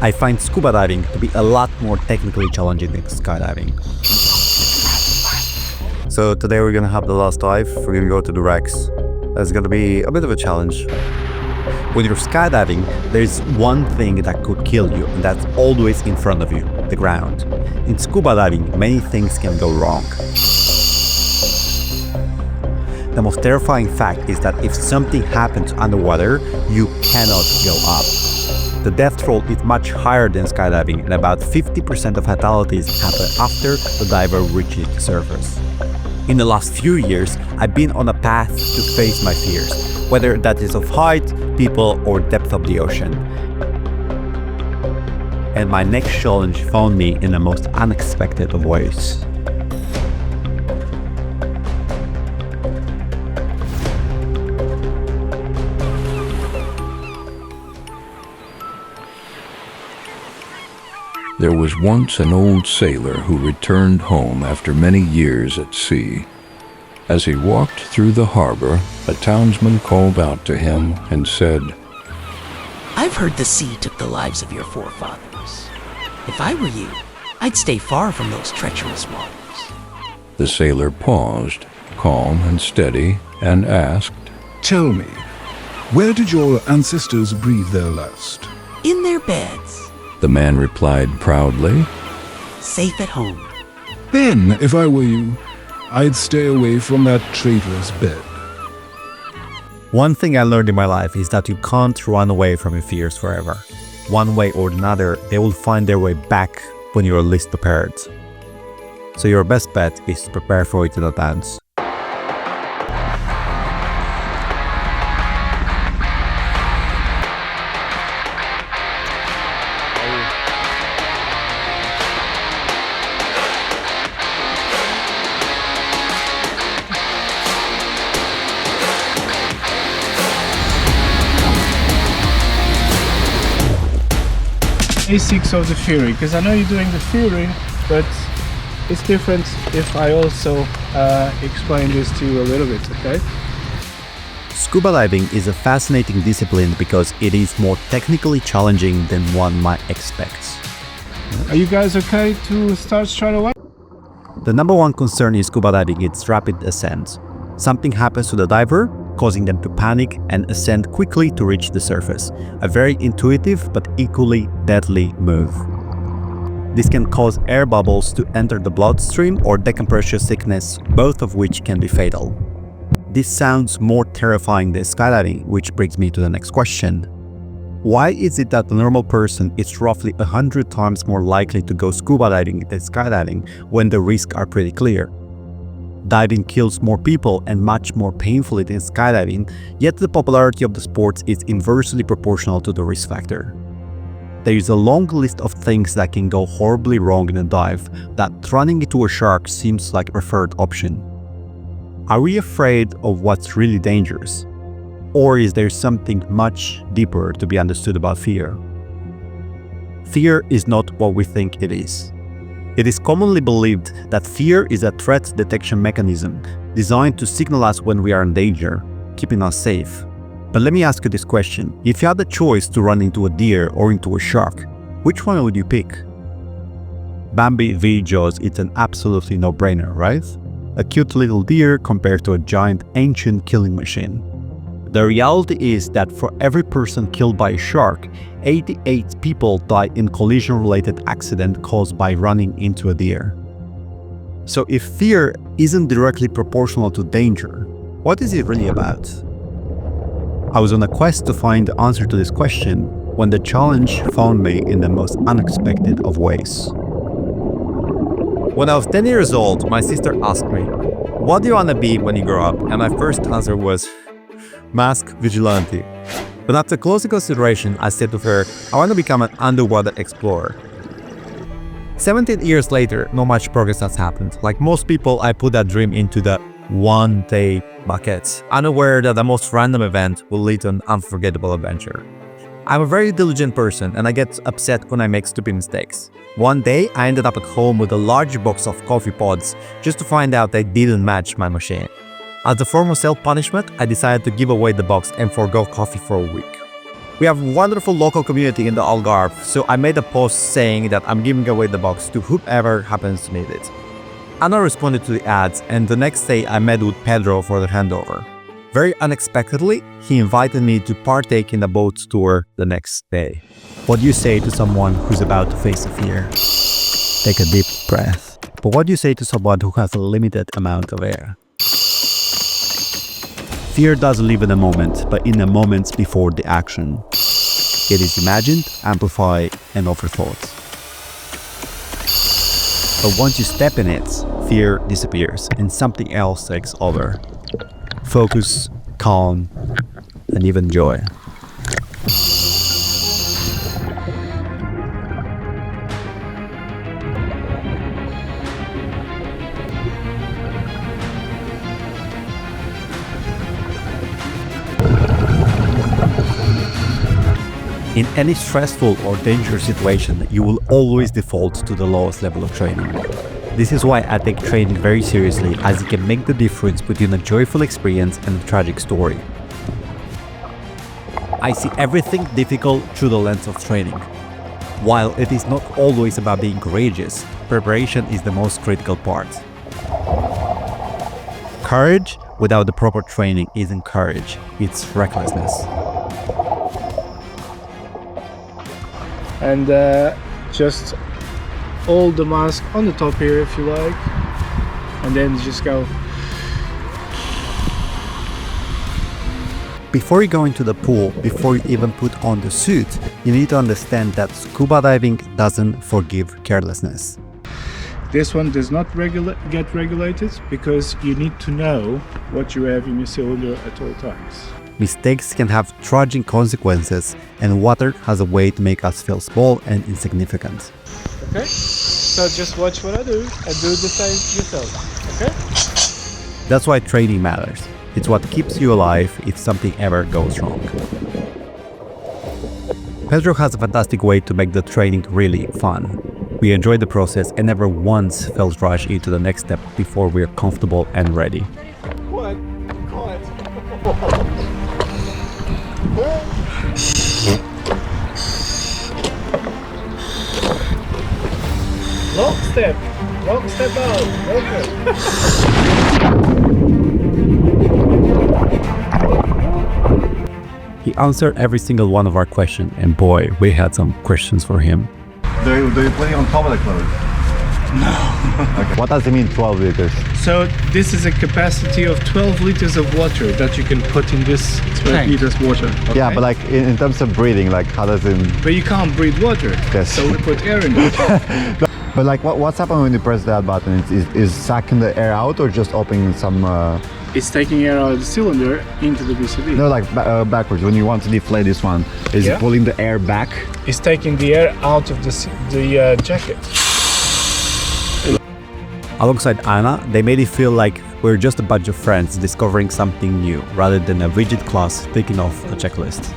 I find scuba diving to be a lot more technically challenging than skydiving. So today we're gonna have the last dive. We're gonna go to the wrecks. That's gonna be a bit of a challenge. When you're skydiving, there's one thing that could kill you, and that's always in front of you, the ground. In scuba diving, many things can go wrong. The most terrifying fact is that if something happens underwater, you cannot go up. The death toll is much higher than skydiving, and about 50% of fatalities happen after the diver reaches the surface. In the last few years, I've been on a path to face my fears, whether that is of height, people, or depth of the ocean. And my next challenge found me in the most unexpected of ways. There was once an old sailor who returned home after many years at sea. As he walked through the harbor, a townsman called out to him and said, "I've heard the sea took the lives of your forefathers. If I were you, I'd stay far from those treacherous waters." The sailor paused, calm and steady, and asked, "Tell me, where did your ancestors breathe their last?" "In their beds, The man replied proudly. safe at home." Then, if I were you, I'd stay away from that traitorous bed. One thing I learned in my life is that you can't run away from your fears forever. One way or another, they will find their way back when you're least prepared. So your best bet is to prepare for it in advance. Basics of the theory, because I know you're doing the theory, but it's different if I also explain this to you a little bit, okay? Scuba diving is a fascinating discipline because it is more technically challenging than one might expect. Are you guys okay to start straight away? The number one concern in scuba diving is rapid ascent. Something happens to the diver, causing them to panic and ascend quickly to reach the surface. A very intuitive but equally deadly move. This can cause air bubbles to enter the bloodstream or decompression sickness, both of which can be fatal. This sounds more terrifying than skydiving, which brings me to the next question. Why is it that the normal person is roughly 100 times more likely to go scuba diving than skydiving when the risks are pretty clear? Diving kills more people and much more painfully than skydiving, yet the popularity of the sport is inversely proportional to the risk factor. There is a long list of things that can go horribly wrong in a dive that running into a shark seems like a preferred option. Are we afraid of what's really dangerous? Or is there something much deeper to be understood about fear? Fear is not what we think it is. It is commonly believed that fear is a threat detection mechanism designed to signal us when we are in danger, keeping us safe. But let me ask you this question. If you had the choice to run into a deer or into a shark, which one would you pick? Bambi v Jaws, it's an absolutely no-brainer, right? A cute little deer compared to a giant ancient killing machine. The reality is that for every person killed by a shark, 88 people die in collision-related accident caused by running into a deer. So if fear isn't directly proportional to danger, what is it really about? I was on a quest to find the answer to this question when the challenge found me in the most unexpected of ways. When I was 10 years old, my sister asked me, "What do you want to be when you grow up?" And my first answer was, "Mask vigilante." But after closer consideration, I said to her, "I want to become an underwater explorer." 17 years later, not much progress has happened. Like most people, I put that dream into the one-day bucket, unaware that the most random event will lead to an unforgettable adventure. I'm a very diligent person and I get upset when I make stupid mistakes. One day, I ended up at home with a large box of coffee pods just to find out they didn't match my machine. As a form of self-punishment, I decided to give away the box and forgo coffee for a week. We have a wonderful local community in the Algarve, so I made a post saying that I'm giving away the box to whoever happens to need it. Ana responded to the ads, and the next day I met with Pedro for the handover. Very unexpectedly, he invited me to partake in a boat tour the next day. What do you say to someone who's about to face a fear? Take a deep breath. But what do you say to someone who has a limited amount of air? Fear doesn't live in a moment, but in the moments before the action. It is imagined, amplified, and overthought. But once you step in it, fear disappears and something else takes over. Focus, calm, and even joy. In any stressful or dangerous situation, you will always default to the lowest level of training. This is why I take training very seriously, as it can make the difference between a joyful experience and a tragic story. I see everything difficult through the lens of training. While it is not always about being courageous, preparation is the most critical part. Courage without the proper training isn't courage, it's recklessness. And just hold the mask on the top here if you like, and then just go. Before you go into the pool, before you even put on the suit, you need to understand that scuba diving doesn't forgive carelessness. This one does not get regulated because you need to know what you have in your cylinder at all times. Mistakes can have tragic consequences, and water has a way to make us feel small and insignificant. Okay? So just watch what I do and do the same yourself. Okay? That's why training matters. It's what keeps you alive if something ever goes wrong. Pedro has a fantastic way to make the training really fun. We enjoy the process and never once felt rushed into the next step before we're comfortable and ready. What? Long step out. Okay. He answered every single one of our questions, and boy, we had some questions for him. Do you play on top of the clothes? No. Okay. What does it mean 12 liters? So this is a capacity of 12 liters of water that you can put in this 12 liters water. Okay? Yeah, but like in terms of breathing, like how does it... But you can't breathe water. Yes. So we put air in it. But like what's happening when you press that button? Is sucking the air out or just opening some... It's taking air out of the cylinder into the BCD. No, like backwards. When you want to deflate this one, is it pulling the air back? It's taking the air out of the jacket. Alongside Ana, they made it feel like we're just a bunch of friends discovering something new, rather than a rigid class taking off a checklist.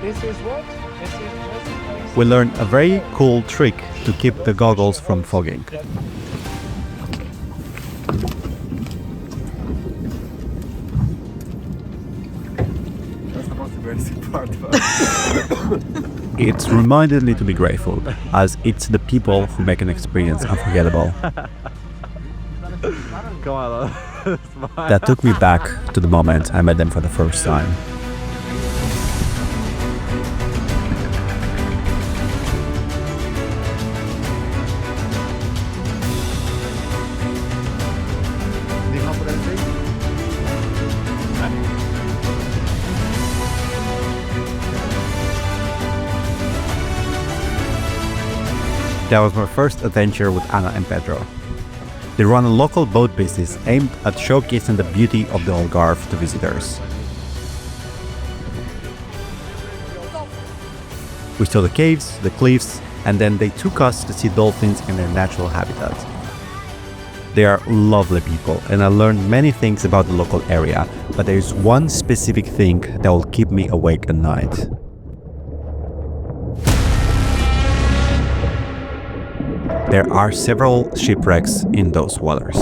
This is what? This is We learned a very cool trick to keep the goggles from fogging. It reminded me to be grateful, as it's the people who make an experience unforgettable. That took me back to the moment I met them for the first time. That was my first adventure with Ana and Pedro. They run a local boat business aimed at showcasing the beauty of the Algarve to visitors. We saw the caves, the cliffs, and then they took us to see dolphins in their natural habitat. They are lovely people, and I learned many things about the local area, but there is one specific thing that will keep me awake at night. There are several shipwrecks in those waters.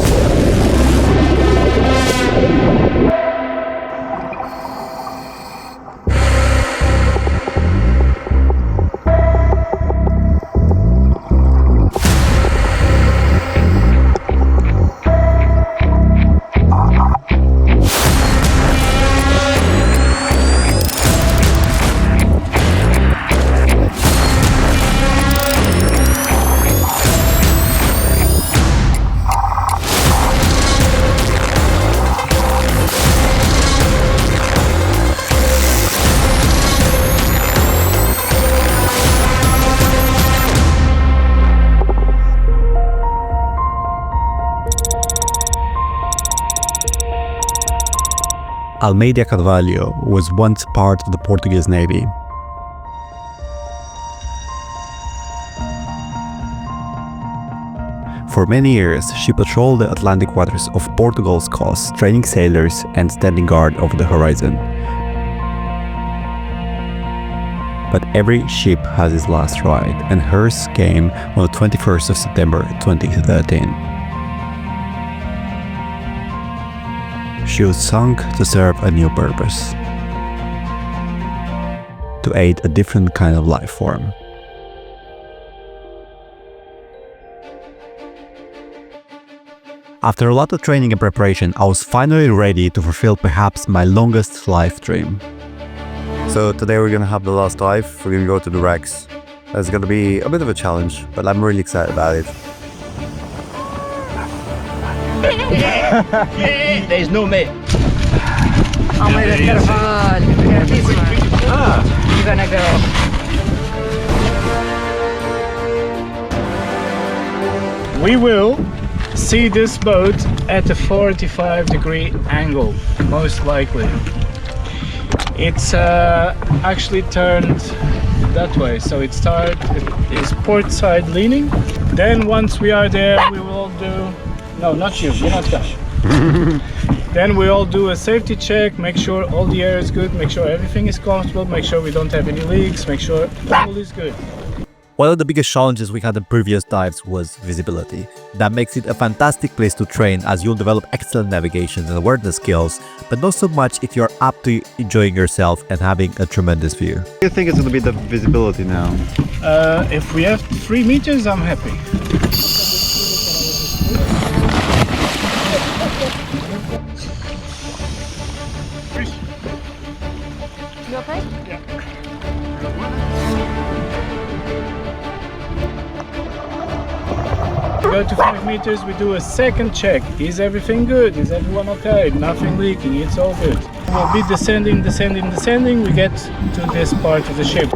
Almeida Carvalho was once part of the Portuguese Navy. For many years, she patrolled the Atlantic waters of Portugal's coast, training sailors and standing guard over the horizon. But every ship has its last ride, and hers came on the 21st of September 2013. She was sunk to serve a new purpose: to aid a different kind of life form. After a lot of training and preparation, I was finally ready to fulfill perhaps my longest life dream. So today we're gonna have the last dive. We're gonna go to the wrecks. It's gonna be a bit of a challenge, but I'm really excited about it. There's no me. Almeida, Carvalho, you're gonna go. We will see this boat at a 45-degree angle, most likely. It's actually turned that way, so it is port side leaning. Then once we are there, we will do... No, not you, you're not coming. Then we all do a safety check, make sure all the air is good, make sure everything is comfortable, make sure we don't have any leaks, make sure all is good. One of the biggest challenges we had in previous dives was visibility. That makes it a fantastic place to train, as you'll develop excellent navigation and awareness skills, but not so much if you're up to enjoying yourself and having a tremendous view. What do you think is going to be the visibility now? If we have 3 meters, I'm happy. You okay? Go to 5 meters, we do a second check. Is everything good? Is everyone okay? Nothing leaking, it's all good. We'll be descending, we get to this part of the ship.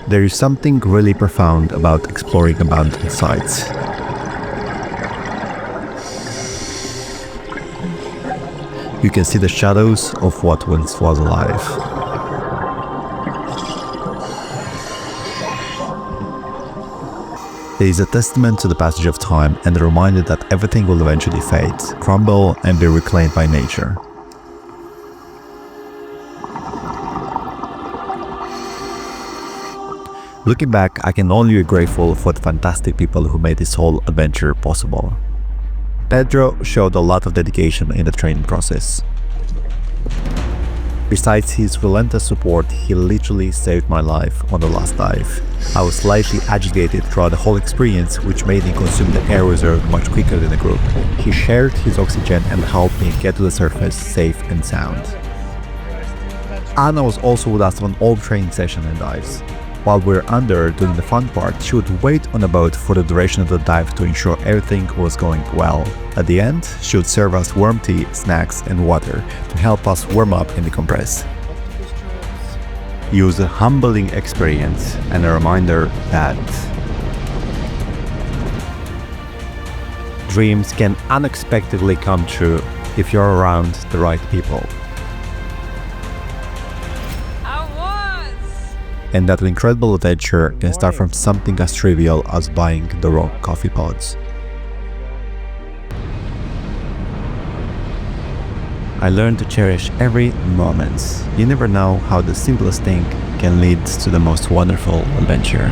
There is something really profound about exploring abandoned sites. You can see the shadows of what once was alive. It is a testament to the passage of time and a reminder that everything will eventually fade, crumble, and be reclaimed by nature. Looking back, I can only be grateful for the fantastic people who made this whole adventure possible. Pedro showed a lot of dedication in the training process. Besides his relentless support, he literally saved my life on the last dive. I was slightly agitated throughout the whole experience, which made me consume the air reserve much quicker than the group. He shared his oxygen and helped me get to the surface safe and sound. Ana was also with us on all training sessions and dives. While we were under doing the fun part, she would wait on a boat for the duration of the dive to ensure everything was going well. At the end, she would serve us warm tea, snacks and water to help us warm up and decompress. It was a humbling experience and a reminder that dreams can unexpectedly come true if you're around the right people. And that incredible adventure can start from something as trivial as buying the wrong coffee pods. I learned to cherish every moment. You never know how the simplest thing can lead to the most wonderful adventure.